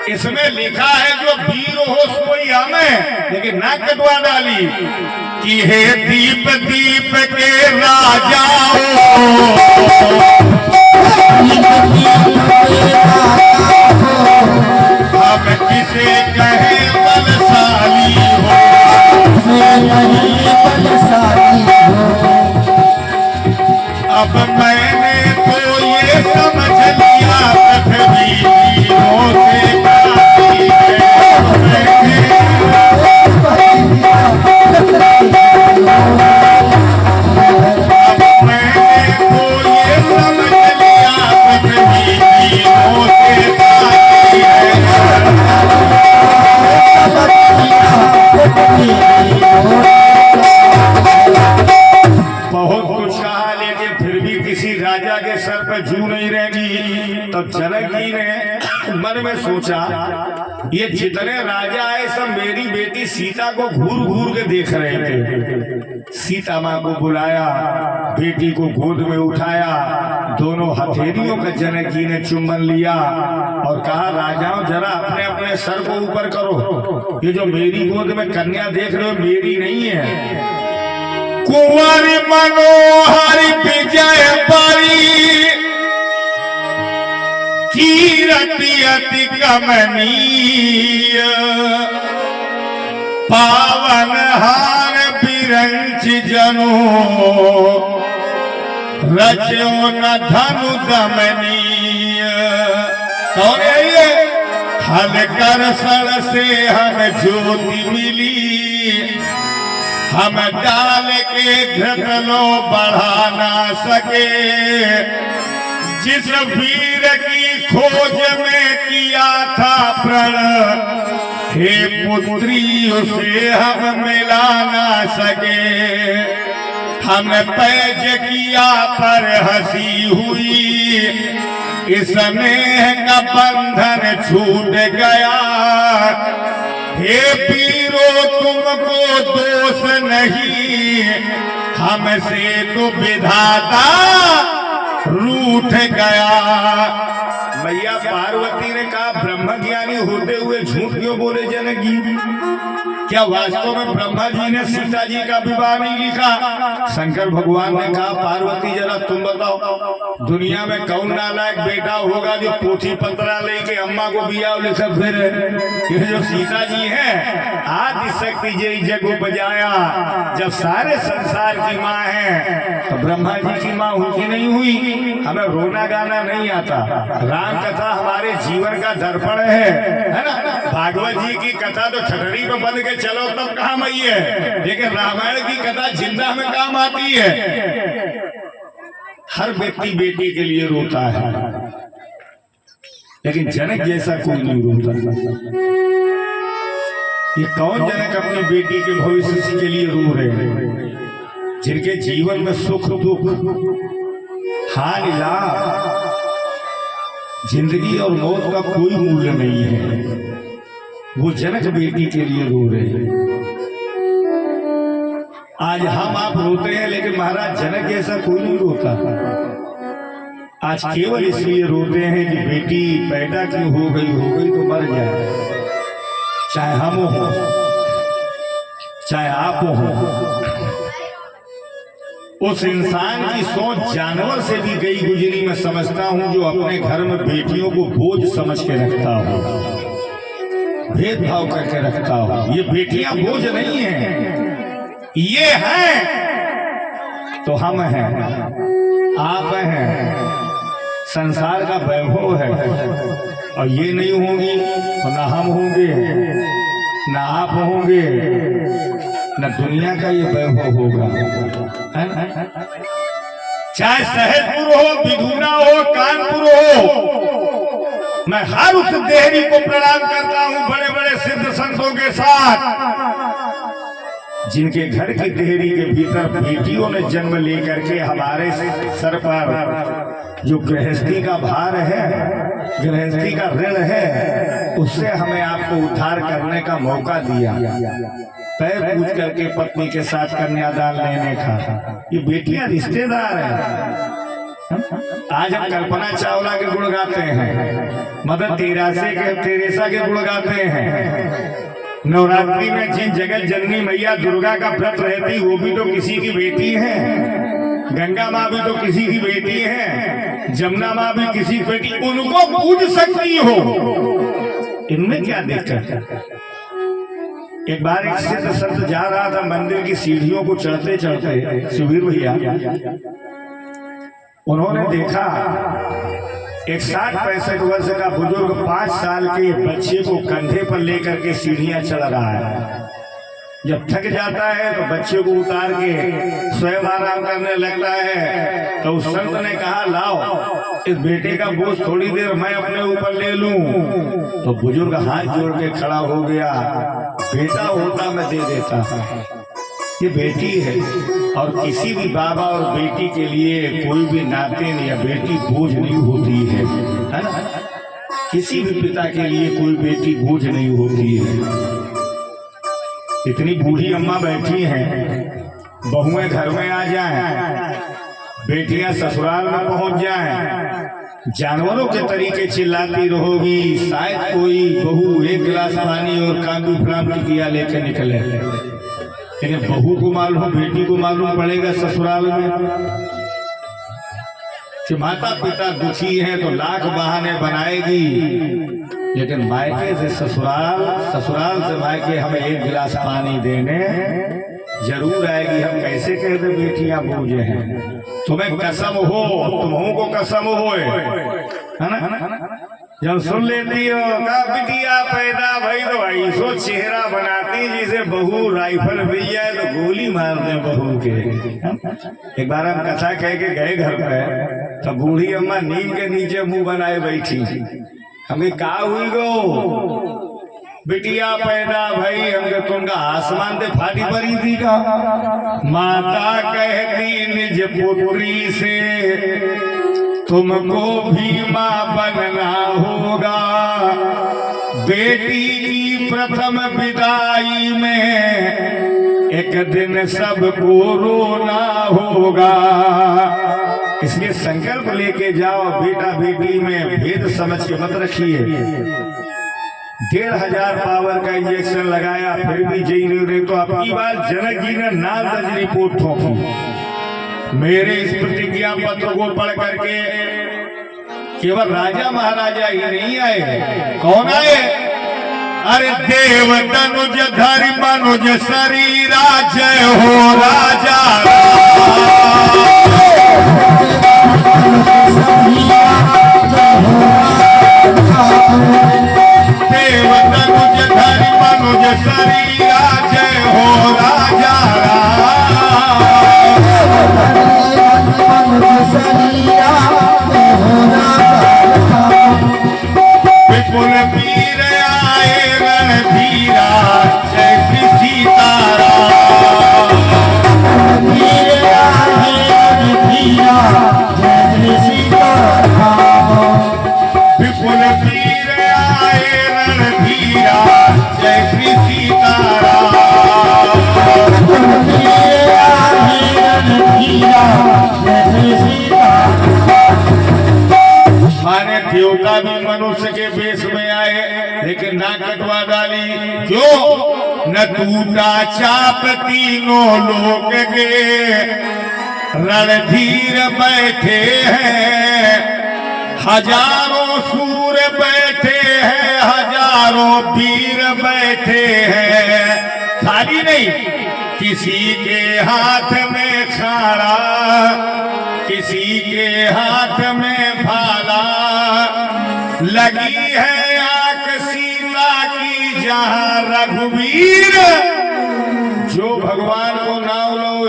इसमें लिखा है जो वीर हो सोई हमें, लेकिन ना कटवा डाली कि हे दीप दीप के राजा अब किसे कहे बलशाली हो, अब मैंने तो ये समझ लिया पृथ्वी तीरों से काटी है। अब मैंने तो ये समझ लिया पृथ्वी तीरों से काटी है। बहुत कुछ कहा, लेकिन फिर भी किसी राजा के सर पर जू नहीं रहेगी। तब जनक जी ने मन में सोचा, ये जितने राजा आए सब मेरी बेटी सीता को घूर घूर के देख रहे थे। सीता माँ को बुलाया, बेटी को गोद में उठाया, दोनों हथेलियों का जनक जी ने चुम्बन लिया और कहा, राजाओं जरा अपने अपने सर को ऊपर करो, ये जो मेरी गोद में कन्या देख रहे हो मेरी नहीं है। कुंवर मनोहर विजय परी कीरति अति कमनीय, पावन हार बिरंच जनो रचो न धनु दमनीय। कौन है ये? हल कर सर से हम ज्योति मिली, हम डाल के घृतलो बढ़ा ना सके, जिस वीर की खोज में किया था प्रण, हे पुत्री उसे हम मिला ना सके। हम पैज किया पर हंसी हुई, इस स्नेह का बंधन छूट गया। हे वीरो तुमको दोष नहीं, हमसे तो विधाता रूठ गया। मैया पार्वती ने कहा, ब्रह्म ज्ञानी होते हुए झूठ क्यों बोले जनक जी? क्या वास्तव में ब्रह्मा जी ने सीता जी का विवाह नहीं लिखा? शंकर भगवान ने कहा, पार्वती जरा तुम बताओ, दुनिया में कौन नालायक बेटा होगा जो पोथी पत्रा लेके अम्मा को बिया लिखा फिर? ये जो सीता जी है, आदि शक्ति जय जग बजाया, जब सारे संसार की माँ है तो ब्रह्मा जी की माँ उनकी नहीं हुई? हमें रोना गाना नहीं आता। राम कथा हमारे जीवन का दर्पण है ना? भागवत जी की कथा तो छटड़ी पे बंद के चलो तब काम आई है, लेकिन रामायण की कथा जिंदा में काम आती है। हर व्यक्ति बेटी के लिए रोता है, लेकिन जनक जैसा कोई नहीं रोता। ये कौन जनक अपनी बेटी के भविष्य के लिए रो रहे हैं? जिनके जीवन में सुख दुख हानि लाभ जिंदगी और मौत का कोई मूल्य नहीं है, वो जनक बेटी के लिए रो रहे हैं। आज हम आप रोते हैं, लेकिन महाराज जनक जैसा कोई नहीं रोता। आज केवल इसलिए रोते हैं कि बेटी पैदा क्यों हो गई तो मर जाए, चाहे हम हो चाहे आप हो। उस इंसान की सोच जानवर से भी गई गुजरी मैं समझता हूं, जो अपने घर में बेटियों को बोझ समझ के रखता हो, भेदभाव करके रखता हो। ये बेटियां बोझ नहीं हैं, ये हैं तो हम हैं, आप हैं, संसार का वैभव है। और ये नहीं होंगी तो ना हम होंगे ना आप होंगे, न दुनिया का ये वैभव होगा। चाहे सहजपुर हो, बिधुना हो, कानपुर हो, मैं हर उस देहरी को प्रणाम करता हूं, बड़े बड़े सिद्ध संतों के साथ, जिनके घर की देहरी के भीतर बेटियों ने जन्म लेकर के हमारे सर पर जो गृहस्थी का भार है, गृहस्थी का ऋण है, उससे हमें आपको उद्धार करने का मौका दिया। पैर पूछ करके पत्नी के साथ कन्यादान लेने का। ये बेटियां रिश्तेदार हैं, आज हम कल्पना चावला के गुण गाते हैं, मदर तेरेसा के गुण गाते हैं। नवरात्रि में जिन जगत जननी मैया दुर्गा का व्रत रहती वो भी तो किसी की बेटी है, गंगा माँ भी तो किसी की बेटी है, जमुना माँ भी किसी की बेटी, उनको पूज सकती हो, इनमें क्या दिक्कत है। एक बार एक सिद्ध संत जा रहा था मंदिर की सीढ़ियों को चढ़ते चढ़ते, सुबीर भैया, उन्होंने देखा एक 60-65 वर्ष का बुजुर्ग 5 साल के बच्चे को कंधे पर लेकर के सीढ़ियां चढ़ रहा है। जब थक जाता है तो बच्चे को उतार के स्वयं आराम करने लगता है। तो उस संत ने कहा, लाओ इस बेटे का बोझ थोड़ी देर मैं अपने ऊपर ले लूं। तो बुजुर्ग हाथ जोड़ के खड़ा हो गया, बेटा होता मैं दे देता, ये बेटी है। और किसी भी बाबा और बेटी के लिए कोई भी नातिन या बेटी बोझ नहीं होती है ना। किसी भी पिता के लिए कोई बेटी बोझ नहीं होती है। इतनी बूढ़ी अम्मा बैठी हैं, बहुएं घर में आ जाएं, बेटियां ससुराल में पहुंच जाएं, जानवरों के तरीके चिल्लाती रहोगी, शायद कोई बहू एक गिलास पानी और कांदू फ्राम टिकिया लेकर निकले। लेकिन बहू को मालूम, बेटी को मालूम पड़ेगा ससुराल में कि माता पिता दुखी हैं तो लाख बहाने बनाएगी, लेकिन मायके से ससुराल, ससुराल से मायके हमें एक गिलास पानी देने जरूर आएगी। हम कैसे कह दे बेटियां बोझ हैं, तुम्हें कसम हो, तुम्हों को कसम हो, है ना। जब सुन लेती हो का बिटिया पैदा भई तो ऐसो चेहरा बनाती जिसे बहू राइफल मिल जाए तो गोली मार दे बहू के। एक बार हम कथा कह के गए घर पे, तो बूढ़ी अम्मा नीम के नीचे मुंह बनाए बैठी। हमें का हुई गो बिटिया पैदा भई, हमके तुमका आसमान से फाटी पड़ी थी का। माता कहती निज पुत्री से तुमको भी माँ बनना होगा, बेटी की प्रथम विदाई में एक दिन सबको रोना होगा। इसलिए संकल्प लेके जाओ, बेटा बेटी में भेद समझ के मत रखिए। 1500 पावर का इंजेक्शन लगाया फिर भी जी नहीं, तो आपकी बार जनक जी ने नाल रिपोर्ट ठोकी। मेरे इस प्रतिज्ञा पत्र को पढ़ करके केवल राजा महाराजा ही नहीं आए, कौन आए? अरे देव तनुज धरि मनुज शरीरा, जय हो राजा देव तनुज धरि मनुज शरीरा, जय हो राजा विपुल वीर आए रणधीरा, जय श्री सीताराम। वीर आए रणधीरा, जय श्री सीताराम। विपुल वीर आए रणधीरा, जय श्री सीताराम। वीर आए रणधीरा, जय श्री सीताराम। माने देवता भी मनुष्य के वेश में आए, लेकिन ना कटवा डाली। क्यों? न टूटा चाप तीनों लोक के, रणधीर बैठे हैं, हजारों सूर बैठे हैं, हजारों वीर बैठे हैं। खाली नहीं, किसी के हाथ में खाड़ा, किसी के हाथ में भाला, लगी है आंख सीता की जहां रघुवीर। जो भगवान को नाम लो